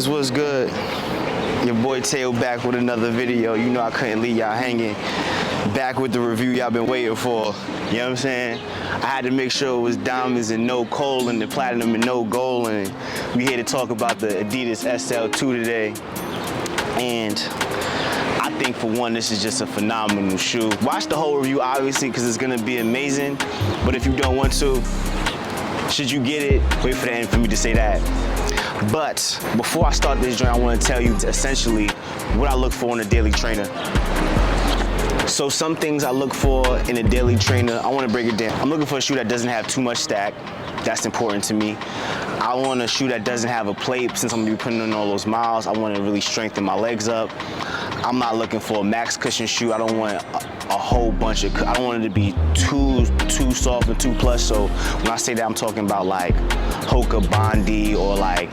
Niggas, what's good? Your boy Teo back with another video. You know I couldn't leave y'all hanging. Back with the review y'all been waiting for. You know what I'm saying? I had to make sure it was diamonds and no coal and the platinum and no gold. And we here to talk about the Adidas SL2 today. And I think for one, this is just a phenomenal shoe. Watch the whole review, obviously, because it's gonna be amazing. But if you don't want to, should you get it, wait for the end for me to say that. But before I start this joint, I want to tell you essentially what I look for in a daily trainer. So some things I look for in a daily trainer, I want to break it down. I'm looking for a shoe that doesn't have too much stack. That's important to me. I want a shoe that doesn't have a plate. Since I'm gonna be putting in all those miles, I want to really strengthen my legs up. I'm not looking for a max cushion shoe. I don't want a whole bunch of, I don't want it to be too soft and too plush. So when I say that, I'm talking about like Hoka Bondi or like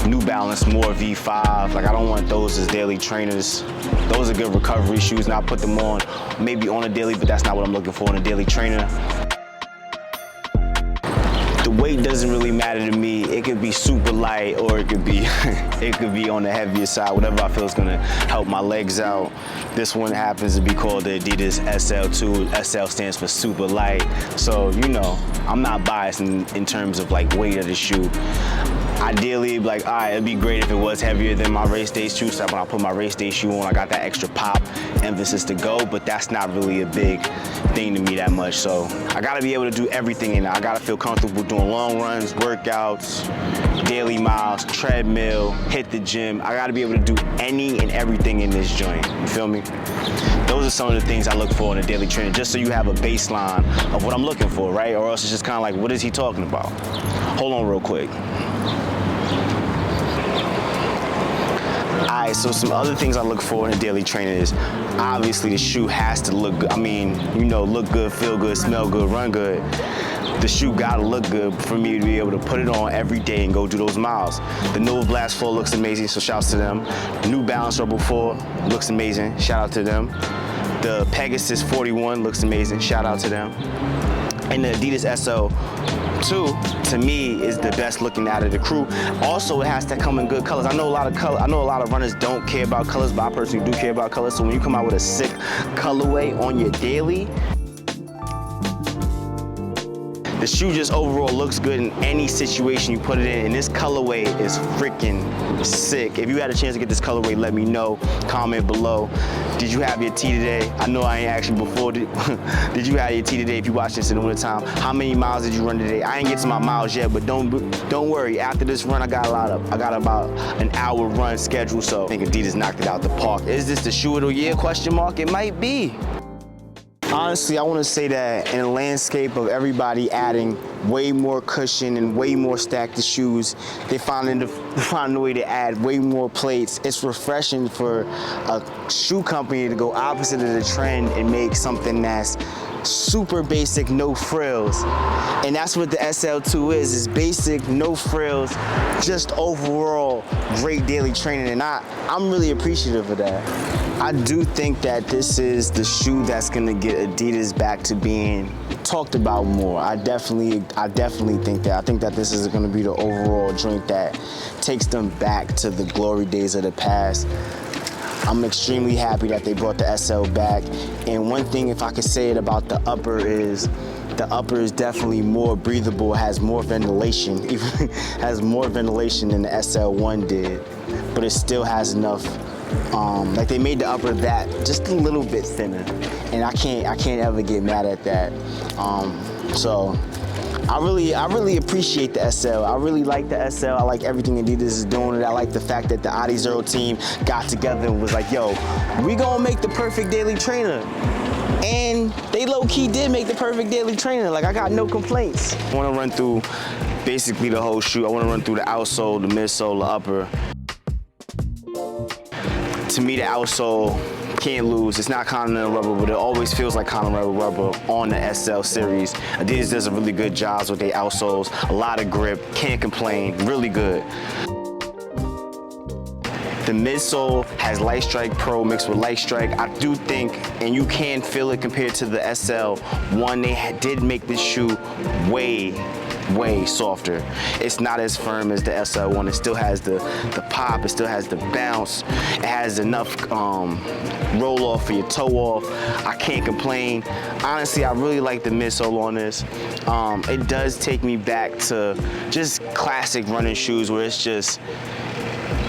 New Balance More V5. Like I don't want those as daily trainers. Those are good recovery shoes and I'll put them on maybe on a daily, but that's not what I'm looking for in a daily trainer. The weight doesn't really matter to me. It could be super light or it could be on the heavier side, whatever I feel is gonna help my legs out. This one happens to be called the Adidas SL2. SL stands for super light. So, you know, I'm not biased in terms of like weight of the shoe. Ideally, like, all right, it'd be great if it was heavier than my race day shoe. So when I put my race day shoe on, I got that extra pop, emphasis to go, but that's not really a big thing to me that much. So I gotta be able to do everything in it. I gotta feel comfortable doing long runs, workouts, daily miles, treadmill, hit the gym. I gotta be able to do any and everything in this joint, you feel me? Those are some of the things I look for in a daily trainer, just so you have a baseline of what I'm looking for, right? Or else it's just kind of like, what is he talking about? Hold on real quick. Alright, so some other things I look for in a daily trainer is obviously the shoe has to look good. I mean, you know, look good, feel good, smell good, run good. The shoe gotta look good for me to be able to put it on every day and go do those miles. The Nova Blast 4 looks amazing, so shouts to them. New Balance Rebel 4 looks amazing, shout out to them. The Pegasus 41 looks amazing, shout out to them. And the Adidas SL2 to me is the best looking out of the crew. Also, it has to come in good colors. I know a lot of runners don't care about colors, but I personally do care about colors. So when you come out with a sick colorway on your daily, the shoe just overall looks good in any situation you put it in, and this colorway is freaking sick. If you had a chance to get this colorway, let me know. Comment below. Did you have your tea today? I know I ain't asked you before. Did you have your tea today if you watch this in the winter time? How many miles did you run today? I ain't get to my miles yet, but don't worry. After this run, I got about an hour run scheduled, so I think Adidas knocked it out the park. Is this the shoe of the year? Question mark. It might be. Honestly, I want to say that in a landscape of everybody adding way more cushion and way more stack to shoes, they find a way to add way more plates. It's refreshing for a shoe company to go opposite of the trend and make something that's super basic, no frills. And that's what the SL2 is basic, no frills, just overall great daily training. And I'm really appreciative of that. I do think that this is the shoe that's gonna get Adidas back to being talked about more. I definitely think that. I think that this is gonna be the overall joint that takes them back to the glory days of the past. I'm extremely happy that they brought the SL back. And one thing, if I could say it about the upper, is the upper is definitely more breathable, has more ventilation, even has more ventilation than the SL1 did, but it still has enough. Like they made the upper that just a little bit thinner, and I can't ever get mad at that. So I really appreciate the SL. I really like the SL. I like everything Adidas is doing. I like the fact that the Adi0 team got together and was like, yo, we gonna make the perfect daily trainer. And they low-key did make the perfect daily trainer. Like, I got no complaints. I wanna run through basically the whole shoe. I wanna run through the outsole, the midsole, the upper. To me, the outsole can't lose. It's not Continental rubber, but it always feels like Continental rubber on the SL series. Adidas does a really good job with their outsoles. A lot of grip, can't complain, really good. The midsole has Light Strike Pro mixed with Light Strike. I do think, and you can feel it compared to the SL1, they did make this shoe way way softer. It's not as firm as the SL1. It still has the pop, it still has the bounce. It has enough roll off for your toe off. I can't complain. Honestly, I really like the midsole on this. It does take me back to just classic running shoes where it's just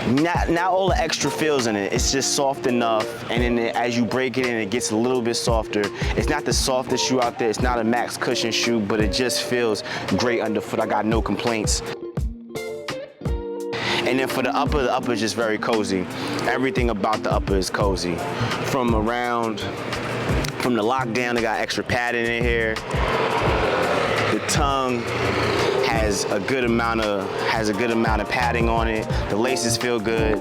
not all the extra feels in it. It's just soft enough, and then as you break it in, it gets a little bit softer. It's not the softest shoe out there. It's not a max cushion shoe, but it just feels great underfoot. I got no complaints. And then for the upper is just very cozy. Everything about the upper is cozy. From the lockdown, they got extra padding in here. The tongue has a good amount of padding on it. The laces feel good.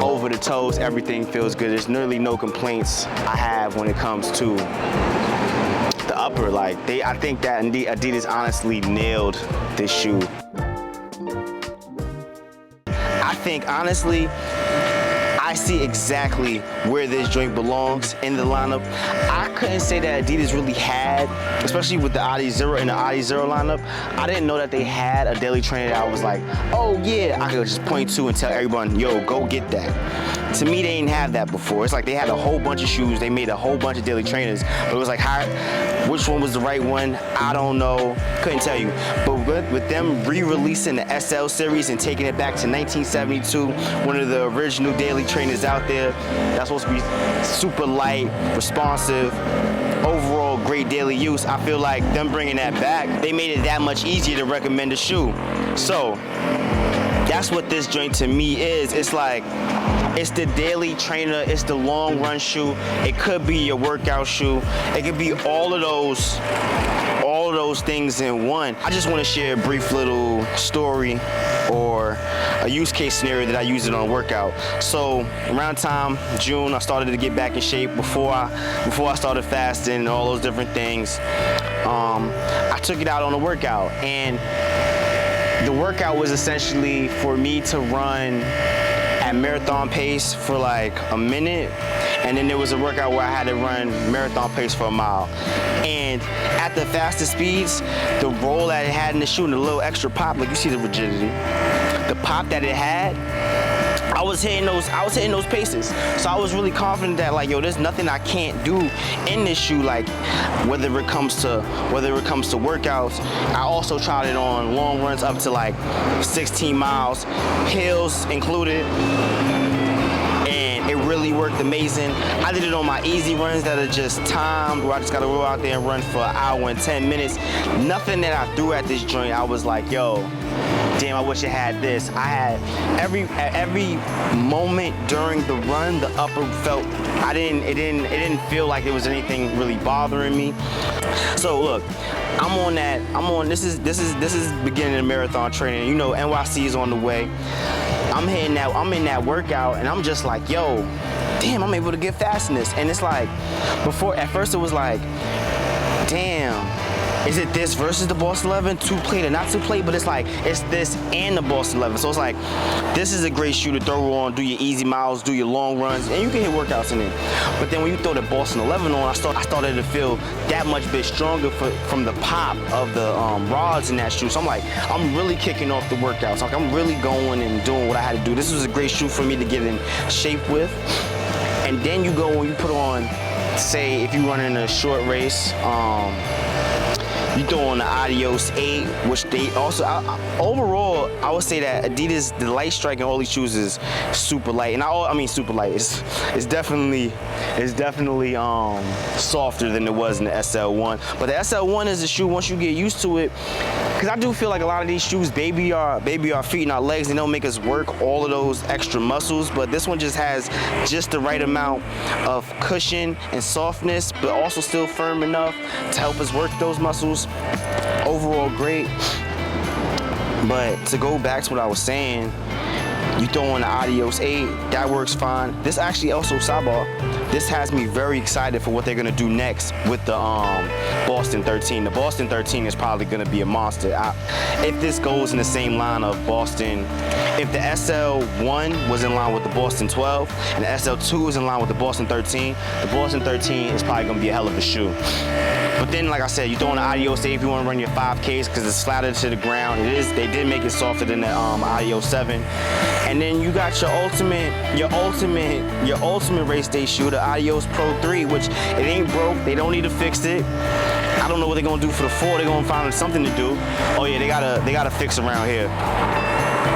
Over the toes, everything feels good. There's nearly no complaints I have when it comes to the upper. Like I think that Adidas honestly nailed this shoe. I think honestly, I see exactly where this joint belongs in the lineup. I couldn't say that Adidas really had, especially with the Adi Zero and the Adi Zero lineup, I didn't know that they had a daily trainer that I was like, oh yeah, I could just point to and tell everyone, yo, go get that. To me, they didn't have that before. It's like they had a whole bunch of shoes, they made a whole bunch of daily trainers, but it was like, which one was the right one? I don't know, couldn't tell you. But with them re-releasing the SL series and taking it back to 1972, one of the original daily trainers out there, that's supposed to be super light, responsive, overall great daily use. I feel like them bringing that back, they made it that much easier to recommend a shoe. So that's what this joint to me is. It's like, it's the daily trainer, it's the long run shoe. It could be your workout shoe. It could be all of those things in one. I just want to share a brief little story or a use case scenario that I use it on a workout. So around June, I started to get back in shape before I started fasting and all those different things. I took it out on a workout, and the workout was essentially for me to run at marathon pace for like a minute, and then there was a workout where I had to run marathon pace for a mile. And at the fastest speeds, the roll that it had in the shoe and the little extra pop, like you see the rigidity, the pop that it had, I was hitting those paces. So I was really confident that like, yo, there's nothing I can't do in this shoe. Like whether it comes to workouts, I also tried it on long runs up to like 16 miles, hills included. It really worked amazing. I did it on my easy runs that are just timed, where I just gotta go out there and run for an hour and 10 minutes. Nothing that I threw at this joint, I was like, yo, damn, I wish it had this. I had every moment during the run, the upper felt, it didn't feel like there was anything really bothering me. So look, this is beginning of marathon training. You know, NYC is on the way. I'm in that workout, and I'm just like, yo, damn, I'm able to get fast in this. And it's like, at first it was like, damn, is it this versus the Boston 11, 2 plate or not 2 plate? But it's like, it's this and the Boston 11. So it's like, this is a great shoe to throw on, do your easy miles, do your long runs, and you can hit workouts in it. But then when you throw the Boston 11 on, I started to feel that much bit stronger from the pop of the rods in that shoe. So I'm like, I'm really kicking off the workouts. Like, I'm really going and doing what I had to do. This was a great shoe for me to get in shape with. And then you go and you put on, say, if you're running a short race, you throw on the Adidas 8, which they also, overall, I would say that Adidas, the light strike in all these shoes is super light. And I mean super light. It's definitely softer than it was in the SL1. But the SL1 is a shoe, once you get used to it, because I do feel like a lot of these shoes baby our feet and our legs, and they'll make us work all of those extra muscles. But this one just has just the right amount of cushion and softness, but also still firm enough to help us work those muscles. Overall great. But to go back to what I was saying, you throw on the Adidas 8, that works fine. This actually also, sidebar, this has me very excited for what they're gonna do next with the Boston 13. The Boston 13 is probably gonna be a monster. If this goes in the same line of Boston, if the SL1 was in line with the Boston 12 and the SL2 is in line with the Boston 13 is probably gonna be a hell of a shoe. But then, like I said, you throw in the Adios 8 if you want to run your 5Ks because it's flatter to the ground. They did make it softer than the Adios 7. And then you got your ultimate race day shoe, the Adios Pro 3, which it ain't broke. They don't need to fix it. I don't know what they're gonna do for the 4. They're gonna find something to do. Oh yeah, they gotta fix around here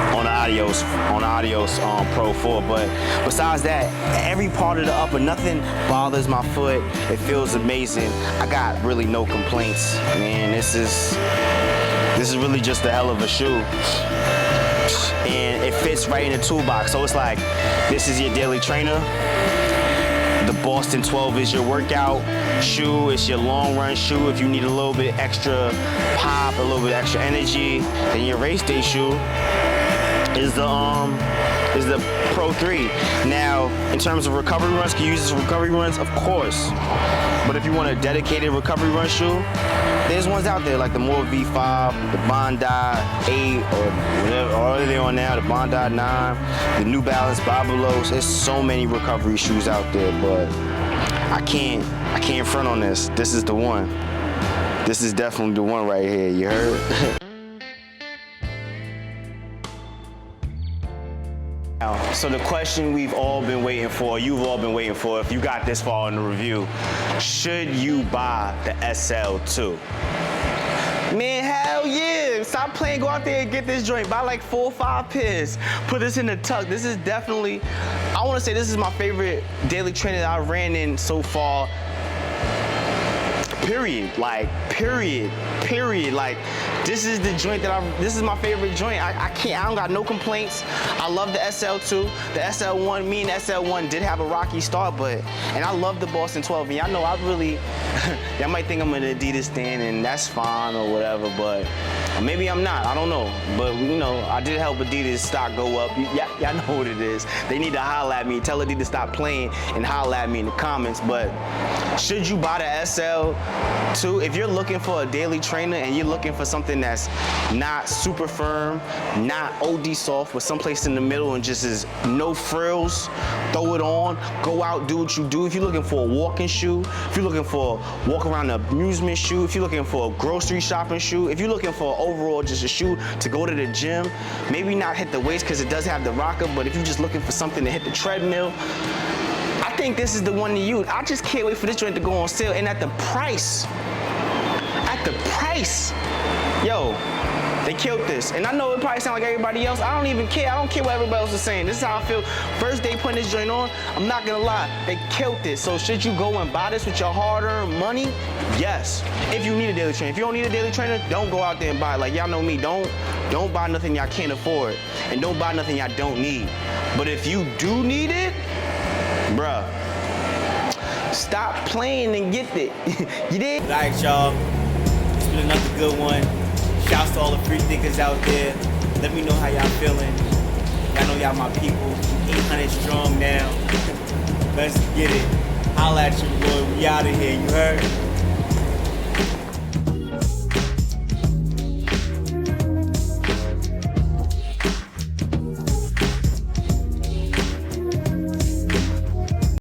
on the Adios Pro 4. But besides that, every part of the upper, nothing bothers my foot. It feels amazing. I got really no complaints, man. This is really just a hell of a shoe. And it fits right in the toolbox. So it's like, this is your daily trainer. The Boston 12 is your workout shoe. It's your long run shoe if you need a little bit extra pop, a little bit extra energy. Then your race day shoe is the Pro 3. Now, in terms of recovery runs, can you use this for recovery runs? Of course. But if you want a dedicated recovery run shoe, there's ones out there like the More V5, the Bondi 8, or whatever, or they're on now, the Bondi 9, the New Balance Babalos. There's so many recovery shoes out there, but I can't front on this. This is the one. This is definitely the one right here, you heard? So the question we've all been waiting for, you've all been waiting for, if you got this far in the review, should you buy the SL2? Man, hell yeah. Stop playing, go out there and get this joint. Buy like 4 or 5 pairs. Put this in the tuck. This is definitely, I want to say this is my favorite daily trainer that I ran in so far. Period. Like, period. Like, this is the joint this is my favorite joint. I don't got no complaints. I love the SL2. The SL1, me and the SL1 did have a rocky start, and I love the Boston 12. And y'all know y'all might think I'm an Adidas stan, and that's fine or whatever, but maybe I'm not, I don't know. But you know, I did help Adidas stock go up. Y'all know what it is. They need to holler at me, tell Adidas to stop playing and holler at me in the comments. But should you buy the SL2? If you're looking for a daily trainer and you're looking for something that's not super firm, not OD soft, but someplace in the middle and just is no frills, throw it on, go out, do what you do. If you're looking for a walking shoe, if you're looking for a walk around the amusement shoe, if you're looking for a grocery shopping shoe, if you're looking for overall just a shoe to go to the gym, maybe not hit the weights because it does have the rocker, but if you're just looking for something to hit the treadmill, I think this is the one to use. I just can't wait for this joint to go on sale. And at the price, yo, they killed this. And I know it probably sounds like everybody else. I don't even care. I don't care what everybody else is saying. This is how I feel. First day putting this joint on, I'm not gonna lie, they killed this. So should you go and buy this with your hard-earned money? Yes. If you need a daily trainer. If you don't need a daily trainer, don't go out there and buy it. Like y'all know me, don't buy nothing y'all can't afford. And don't buy nothing y'all don't need. But if you do need it, bruh, stop playing and get it. You did? All right, y'all. It's been another good one. Shouts to all the free thinkers out there. Let me know how y'all feeling. Y'all know y'all my people. 800 strong now. Let's get it. Holla at you, boy. We out of here. You heard?